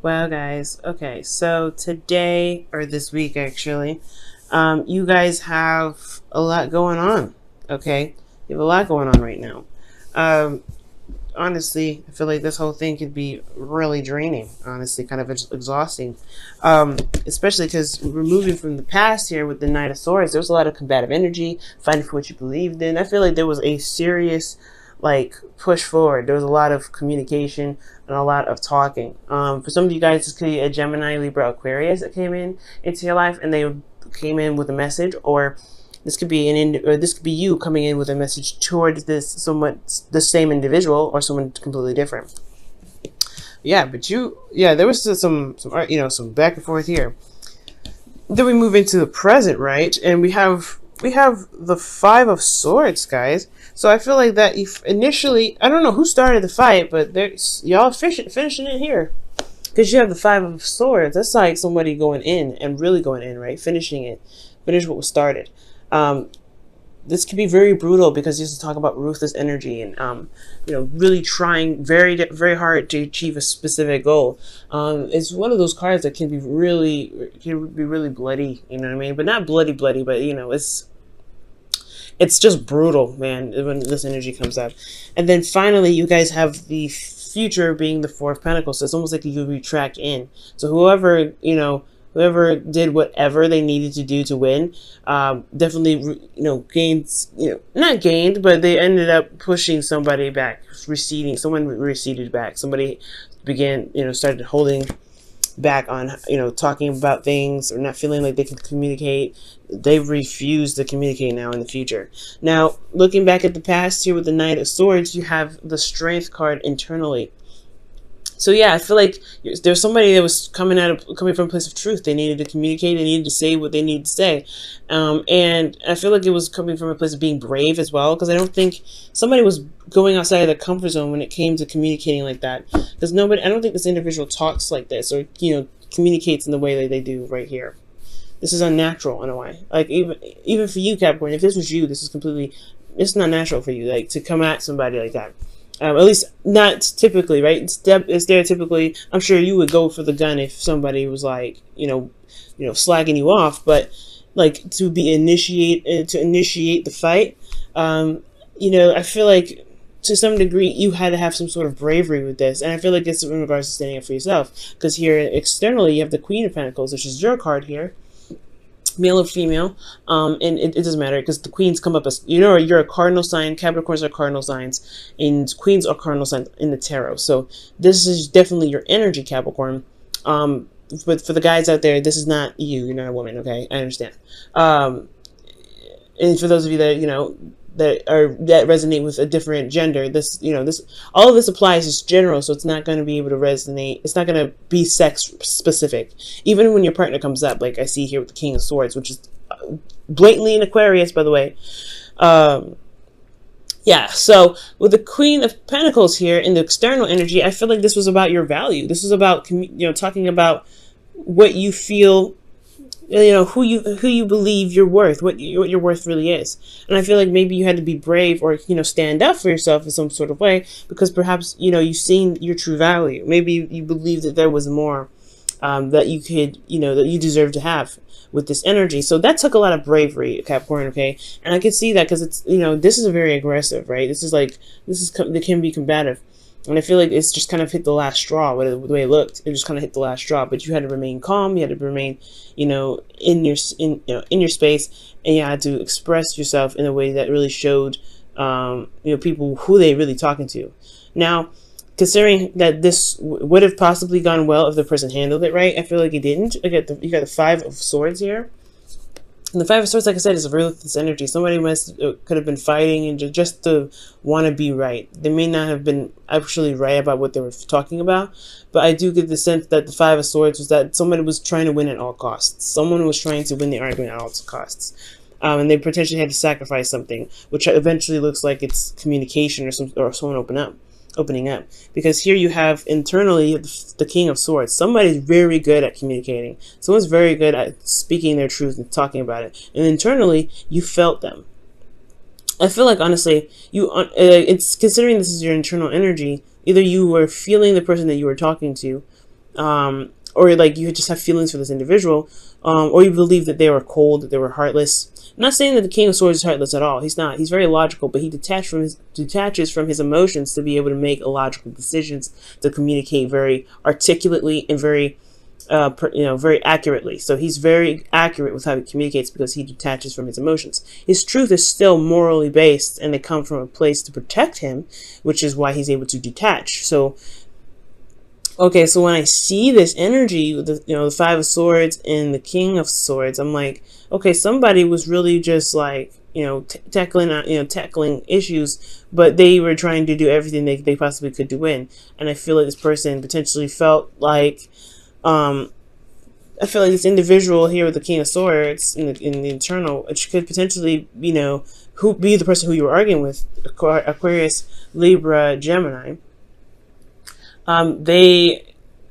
Well, guys, okay, so today, or this week actually, you guys have a lot going on, okay? You have a lot going on right now. Um, Honestly, I feel like this whole thing could be really draining, honestly, kind of exhausting. Especially because we're moving from the past here with the Knight of Swords. There was a lot of combative energy, fighting for what you believed in. I feel like there was a serious, like, push forward. There was a lot of communication and a lot of talking. For some of you guys, this could be a Gemini, Libra, Aquarius that came in into your life, and they came in with a message, or this could be or this could be you coming in with a message towards this somewhat the same individual or someone completely different. Yeah, but there was some back and forth here. Then we move into the present, right? And we have the Five of Swords, guys. So I feel like that if initially, I don't know who started the fight, but y'all finishing it here. Because you have the Five of Swords. That's like somebody going in and really going in, right? Finishing what was started. This can be very brutal because you have to talk about ruthless energy and really trying very very hard to achieve a specific goal. It's one of those cards that can be really bloody, you know what I mean? But not bloody, but it's just brutal, man, when this energy comes up. And then finally, you guys have the future being the Four of Pentacles. So it's almost like you retract in. So whoever did whatever they needed to do to win, definitely, gains, not gained, but they ended up pushing somebody back, someone receded back. Somebody started holding back on, talking about things or not feeling like they can communicate. They refuse to communicate now in the future. Now, looking back at the past here with the Knight of Swords, you have the Strength card internally. So yeah, I feel like there's somebody that was coming from a place of truth. They needed to communicate. They needed to say what they needed to say, and I feel like it was coming from a place of being brave as well. Because I don't think somebody was going outside of their comfort zone when it came to communicating like that. Because I don't think this individual talks like this or communicates in the way that they do right here. This is unnatural in a way. Like even for you, Capricorn, if this was you, it's not natural for you, like, to come at somebody like that. At least not typically, right? It's stereotypically, I'm sure you would go for the gun if somebody was like, slagging you off, but like to initiate the fight, I feel like to some degree you had to have some sort of bravery with this, and I feel like it's in regards to standing up for yourself. Because here externally you have the Queen of Pentacles, which is your card here. Male or female, and it doesn't matter because the queens come up as you're a cardinal sign. Capricorns are cardinal signs, and queens are cardinal signs in the tarot. So this is definitely your energy, Capricorn. But for the guys out there, this is not you. You're not a woman, okay? I understand. And for those of you that that resonate with a different gender, all of this applies as general, so it's not going to be able to resonate. It's not going to be sex specific, even when your partner comes up, like I see here with the King of Swords, which is blatantly an Aquarius, by the way. Yeah, so with the Queen of Pentacles here in the external energy, I feel like this was about your value. This was about talking about what you feel, who you believe you're worth, what your worth really is. And I feel like maybe you had to be brave or stand up for yourself in some sort of way, because perhaps you've seen your true value. Maybe you believe that there was more that you could that you deserve to have with this energy. So that took a lot of bravery, Capricorn, okay? And I can see that because it's this is very aggressive, right? They can be combative. And I feel like it's just kind of hit the last straw. The way it looked, it just kind of hit the last straw. But you had to remain calm. You had to remain, in your space, and you had to express yourself in a way that really showed, people who they really talking to. Now, considering that this would have possibly gone well if the person handled it right, I feel like it didn't. You got the Five of Swords here. And the Five of Swords, like I said, is a ruthless energy. Somebody could have been fighting and just to want to be right. They may not have been actually right about what they were talking about, but I do get the sense that the Five of Swords was that somebody was trying to win at all costs. Someone was trying to win the argument at all costs. And they potentially had to sacrifice something, which eventually looks like it's communication or someone opening up, because here you have internally the King of Swords. Somebody's very good at communicating. Someone's very good at speaking their truth and talking about it, and internally you felt them. I feel like honestly it's considering this is your internal energy, either you were feeling the person that you were talking to, or like you just have feelings for this individual, or you believe that they were cold, that they were heartless. I'm not saying that the King of Swords is heartless at all. He's not. He's very logical, but he detaches from his emotions to be able to make logical decisions, to communicate very articulately and very very accurately. So he's very accurate with how he communicates because he detaches from his emotions. His truth is still morally based, and they come from a place to protect him, which is why he's able to detach. So, okay, so when I see this energy with the Five of Swords and the King of Swords, I'm like, okay, somebody was really just like, tackling issues, but they were trying to do everything they possibly could to win. And I feel like this person potentially felt like, I feel like this individual here with the King of Swords in the internal, it could potentially, who be the person who you were arguing with, Aquarius, Libra, Gemini. I don't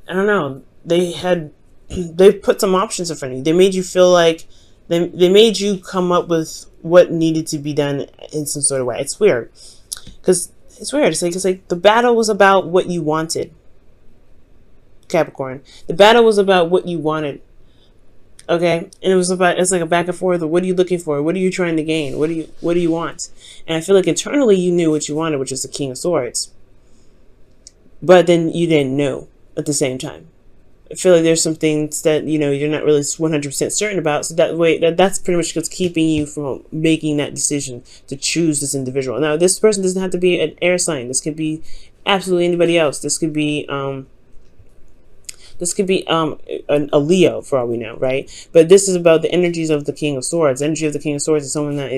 know, they put some options in front of you. They made you feel like, they made you come up with what needed to be done in some sort of way. It's weird. It's weird. It's like the battle was about what you wanted. Capricorn. The battle was about what you wanted. Okay? And it's like a back and forth of what are you looking for? What are you trying to gain? What do you want? And I feel like internally you knew what you wanted, which is the King of Swords. But then you didn't know at the same time. I feel like there's some things that, you're not really 100% certain about. So that's pretty much what's keeping you from making that decision to choose this individual. Now, this person doesn't have to be an air sign. This could be absolutely anybody else. This could be a Leo, for all we know, right? But this is about the energies of the King of Swords. The energy of the King of Swords is someone that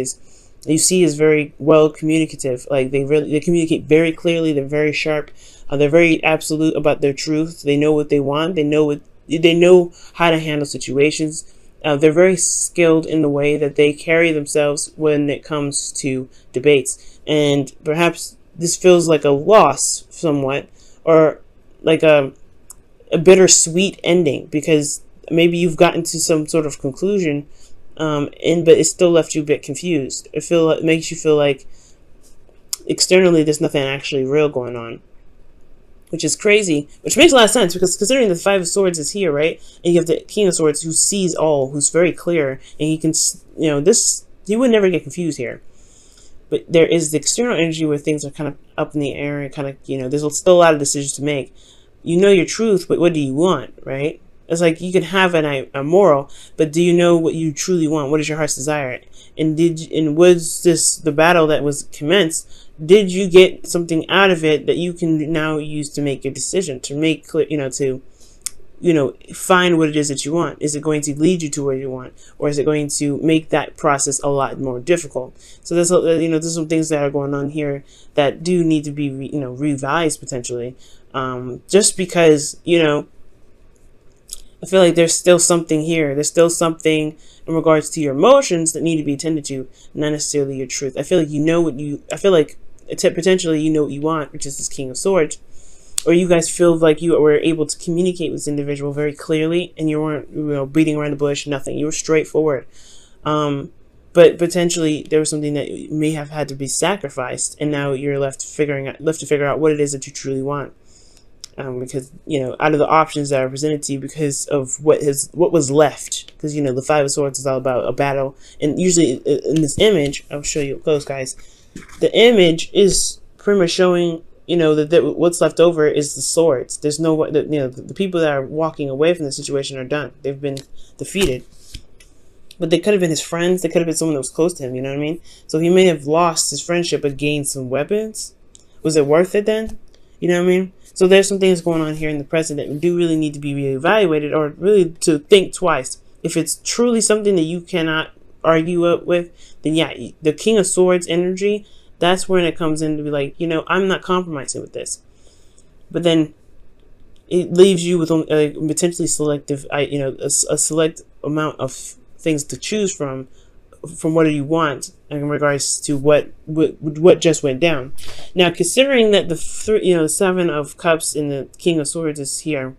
you see is very well communicative. Like they communicate very clearly. They're very sharp. They're very absolute about their truth. They know what they want. They know how to handle situations. They're very skilled in the way that they carry themselves when it comes to debates. And perhaps this feels like a loss somewhat, or like a bittersweet ending, because maybe you've gotten to some sort of conclusion, but it still left you a bit confused. It makes you feel like externally there's nothing actually real going on, which is crazy, which makes a lot of sense, because considering the Five of Swords is here, right? And you have the King of Swords who sees all, who's very clear, and he can, he would never get confused here. But there is the external energy where things are kind of up in the air, and kind of, there's still a lot of decisions to make. You know your truth, but what do you want, right? It's like you can have a moral, but do you know what you truly want? What is your heart's desire? And was this the battle that was commenced? Did you get something out of it that you can now use to make your decision, to make clear, to find what it is that you want? Is it going to lead you to where you want, or is it going to make that process a lot more difficult? So there's some things that are going on here that do need to be revised potentially. Just because, I feel like there's still something here. There's still something in regards to your emotions that need to be attended to, not necessarily your truth. I feel like potentially you know what you want, which is this King of Swords, or you guys feel like you were able to communicate with this individual very clearly, and you weren't, beating around the bush, nothing. You were straightforward. But potentially there was something that may have had to be sacrificed, and now you're left to figure out what it is that you truly want. Because out of the options that are presented to you, because of what was left, because the Five of Swords is all about a battle, and usually in this image, I'll show you up close, guys. The image is pretty much showing that what's left over is the swords. There's no the people that are walking away from the situation are done. They've been defeated. But they could have been his friends. They could have been someone that was close to him. You know what I mean? So he may have lost his friendship but gained some weapons. Was it worth it then? You know what I mean? So there's some things going on here in the present that do really need to be reevaluated, or really to think twice. If it's truly something that you cannot argue up with, then yeah, the King of Swords energy, that's when it comes in to be like, I'm not compromising with this. But then it leaves you with a potentially selective, a select amount of things to choose from what do you want in regards to what just went down. Now, considering that the Seven of Cups and the King of Swords is here,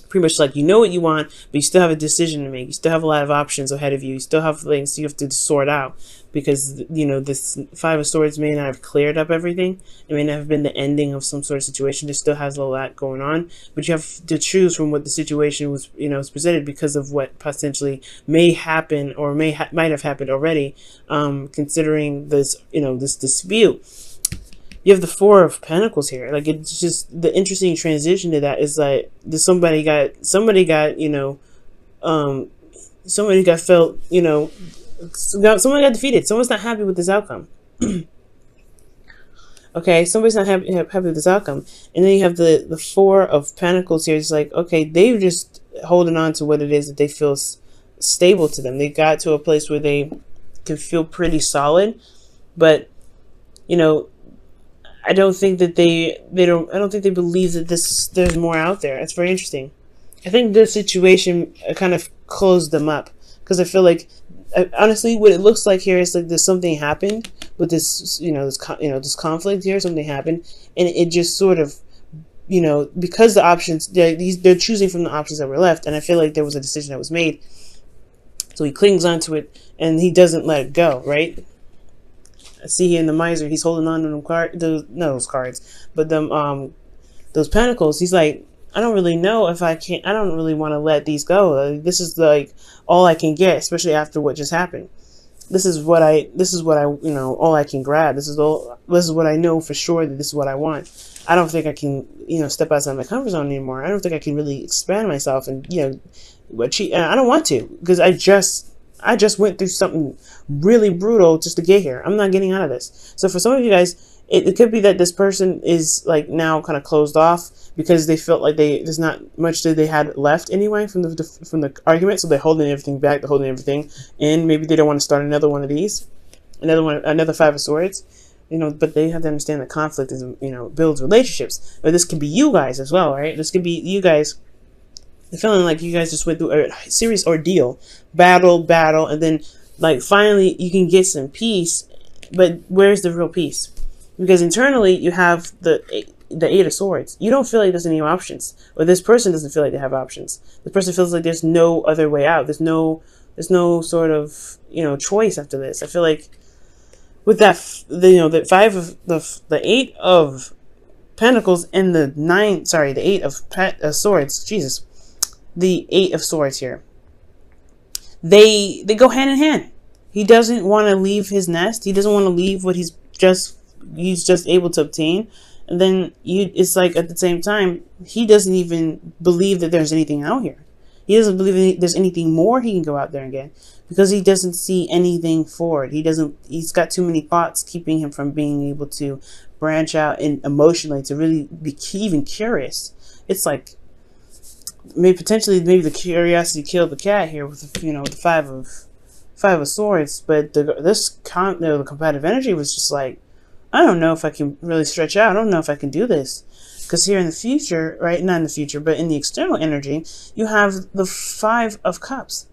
pretty much like, you know what you want, but you still have a decision to make. You still have a lot of options ahead of you. You still have things you have to sort out, because, you know, this Five of Swords may not have cleared up everything. It may not have been the ending of some sort of situation. There still has a lot going on, but you have to choose from what the situation was, you know, was presented, because of what potentially may happen, or might have happened already, considering this, you know, this dispute. You have the Four of Pentacles here. Like, it's just the interesting transition to that is like, somebody got, you know, somebody got felt, you know, someone got defeated. Someone's not happy with this outcome. Okay, somebody's not happy with this outcome. And then you have the Four of Pentacles here. It's like, okay, they're just holding on to what it is that they feel stable to them. They got to a place where they can feel pretty solid, but, you know, I don't think that I don't think they believe that there's more out there. It's very interesting. I think this situation kind of closed them up, because I feel like, honestly, what it looks like here is like there's something happened with this, you know, this conflict here. Something happened, and it just sort of, you know, because the options, they're choosing from the options that were left, and I feel like there was a decision that was made. So he clings onto it, and he doesn't let it go, right? I see here in the Miser, he's holding on to those cards, but those Pentacles. He's like, I don't really know if I can. I don't really want to let these go. This is like all I can get, especially after what just happened. This is what I, you know, all I can grab. This is what I know for sure, that this is what I want. I don't think I can, you know, step outside my comfort zone anymore. I don't think I can really expand myself, and, you know, I don't want to, because I just went through something really brutal just to get here. I'm not getting out of this. So for some of you guys, it could be that this person is like now kind of closed off, because they felt like there's not much that they had left anyway from the argument. So they're holding everything back. They're holding everything, and maybe they don't want to start another one of these, another Five of Swords. You know, but they have to understand that conflict is, you know, builds relationships. But this could be you guys as well, right? This could be you guys. The feeling like you guys just went through a serious ordeal, battle, and then, like, finally you can get some peace. But where's the real peace? Because internally you have the Eight of Swords. You don't feel like there's any options, or this person doesn't feel like they have options. This person feels like there's no other way out. There's no sort of, you know, choice after this. I feel like with that, you know, the Eight of Pentacles and the Eight of Swords. Jesus. The Eight of Swords here, they go hand in hand. He doesn't want to leave his nest. He doesn't want to leave what he's just able to obtain. And then it's like, at the same time, he doesn't even believe that there's anything out here. He doesn't believe there's anything more he can go out there and get, because he doesn't see anything forward. He's got too many thoughts keeping him from being able to branch out and emotionally to really be even curious. It's like, maybe the curiosity killed the cat here with, you know, the Five of Swords. But the competitive energy was just like, I don't know if I can really stretch out. I don't know if I can do this, because here in the future, right? Not in the future, but in the external energy, you have the Five of Cups.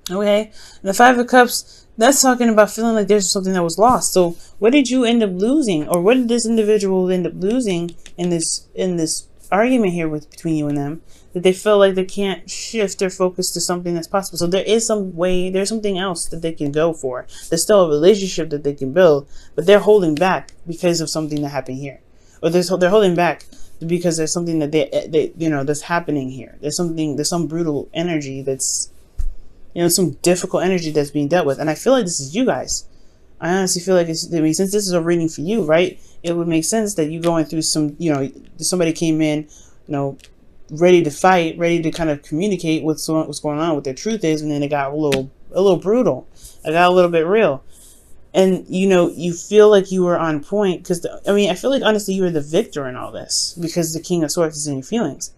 Okay, and the Five of Cups, that's talking about feeling like there's something that was lost. So what did you end up losing, or what did this individual end up losing in this argument here between you and them, that they feel like they can't shift their focus to something that's possible? So there is there's something else that they can go for. There's still a relationship that they can build, but they're holding back because of something that happened here, or they're holding back because there's something that they you know, that's happening here. There's some brutal energy that's, you know, some difficult energy that's being dealt with. And I feel like this is you guys. I honestly feel like since this is a reading for you, right, it would make sense that you going through some, you know, somebody came in, you know, ready to fight, ready to kind of communicate what's going on, what their truth is, and then it got a little brutal. It got a little bit real. And, you know, you feel like you were on point, because, I feel like, honestly, you were the victor in all this, because the King of Swords is in your feelings.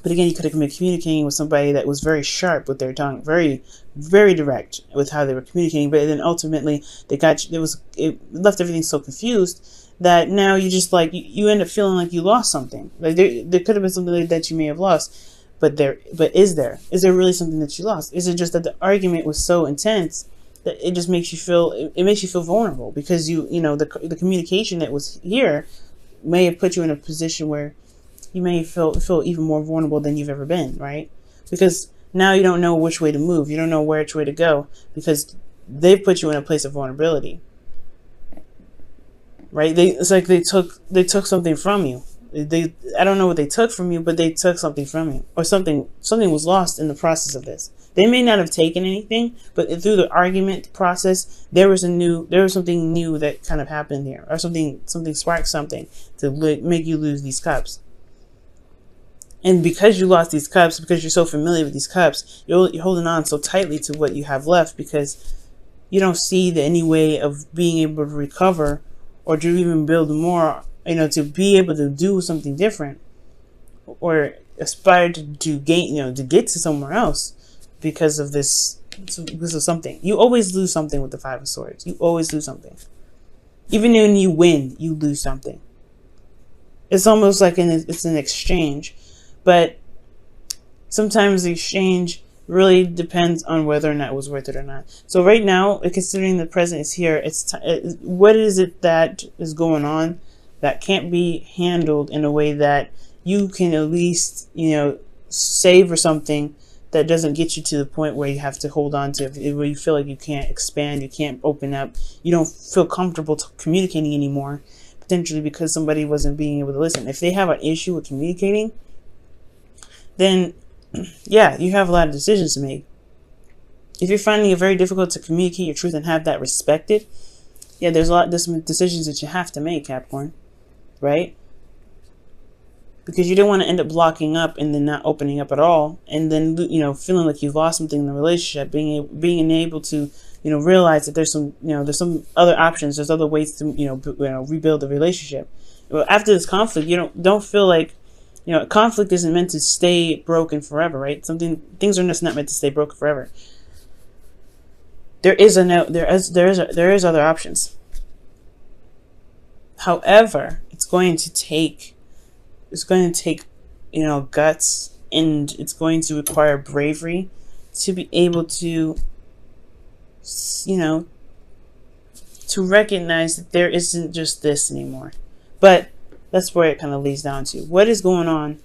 But again, you could have been communicating with somebody that was very sharp with their tongue, very, very direct with how they were communicating. But then ultimately, it left everything so confused that now you just like, you end up feeling like you lost something. Like there could have been something like that you may have lost, but is there really something that you lost? Is it just that the argument was so intense that it just makes you feel, it makes you feel vulnerable, because you know, the communication that was here may have put you in a position where you may feel even more vulnerable than you've ever been, right? Because now you don't know which way to move. You don't know which way to go because they've put you in a place of vulnerability, right? It's like they took something from you. I don't know what they took from you, but they took something from you, or something was lost in the process of this. They may not have taken anything, but through the argument process, there was something new that kind of happened here, or something sparked something to make you lose these cups. And because you lost these cups, because you're so familiar with these cups, you're holding on so tightly to what you have left because you don't see any way of being able to recover or to even build more, to be able to do something different or aspire to gain, to get to somewhere else because of this. This is something. You always lose something with the Five of Swords. You always lose something. Even when you win, you lose something. It's almost like it's an exchange. But sometimes the exchange really depends on whether or not it was worth it or not. So right now, considering the present is here, what is it that is going on that can't be handled in a way that you can at least, savor something that doesn't get you to the point where you have to hold on to, where you feel like you can't expand, you can't open up, you don't feel comfortable communicating anymore, potentially because somebody wasn't being able to listen. If they have an issue with communicating, then yeah, you have a lot of decisions to make. If you're finding it very difficult to communicate your truth and have that respected, yeah, there's some decisions that you have to make, Capricorn, right? Because you don't want to end up blocking up and then not opening up at all, and then feeling like you've lost something in the relationship. Being able to realize that there's some other options, there's other ways to rebuild the relationship. Well, after this conflict, you don't feel like conflict isn't meant to stay broken forever, right? Things are just not meant to stay broken forever. There is other options. However, it's going to take guts, and it's going to require bravery to be able to to recognize that there isn't just this anymore. But that's where it kind of leads down to. What is going on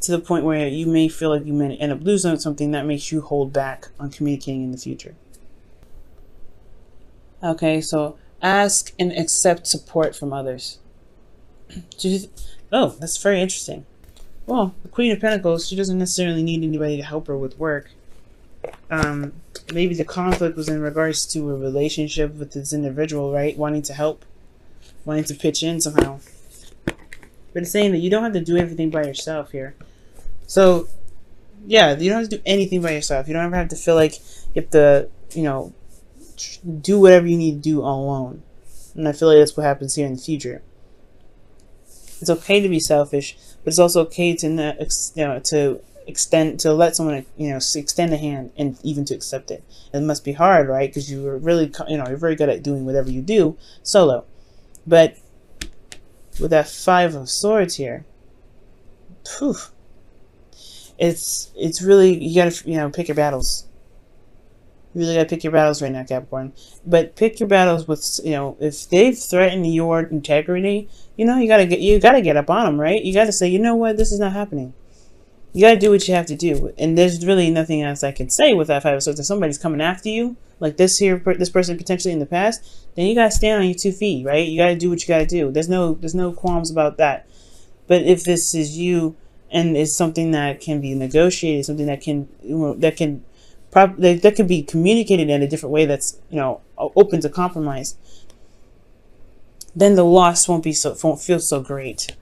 to the point where you may feel like you may end up losing something that makes you hold back on communicating in the future? Okay, so ask and accept support from others. Oh, that's very interesting. Well, the Queen of Pentacles, she doesn't necessarily need anybody to help her with work. Maybe the conflict was in regards to a relationship with this individual, right? Wanting to help, wanting to pitch in somehow. But it's saying that you don't have to do everything by yourself here. So, yeah, you don't have to do anything by yourself. You don't ever have to feel like you have to, do whatever you need to do all alone. And I feel like that's what happens here in the future. It's okay to be selfish, but it's also okay to extend a hand and even to accept it. It must be hard, right? Because you're really, you're very good at doing whatever you do solo. But with that Five of Swords here, it's really, you gotta pick your battles. You really gotta pick your battles right now, Capricorn. But pick your battles with if they've threatened your integrity, you gotta get up on them, right? You gotta say, you know what, this is not happening. You gotta do what you have to do, and there's really nothing else I can say with that Five of Swords. If somebody's coming after you, like this person potentially in the past, then you gotta stand on your 2 feet, right? You gotta do what you gotta do. There's no qualms about that. But if this is you, and it's something that can be negotiated, something that can that can be communicated in a different way that's open to compromise, then the loss won't feel so great.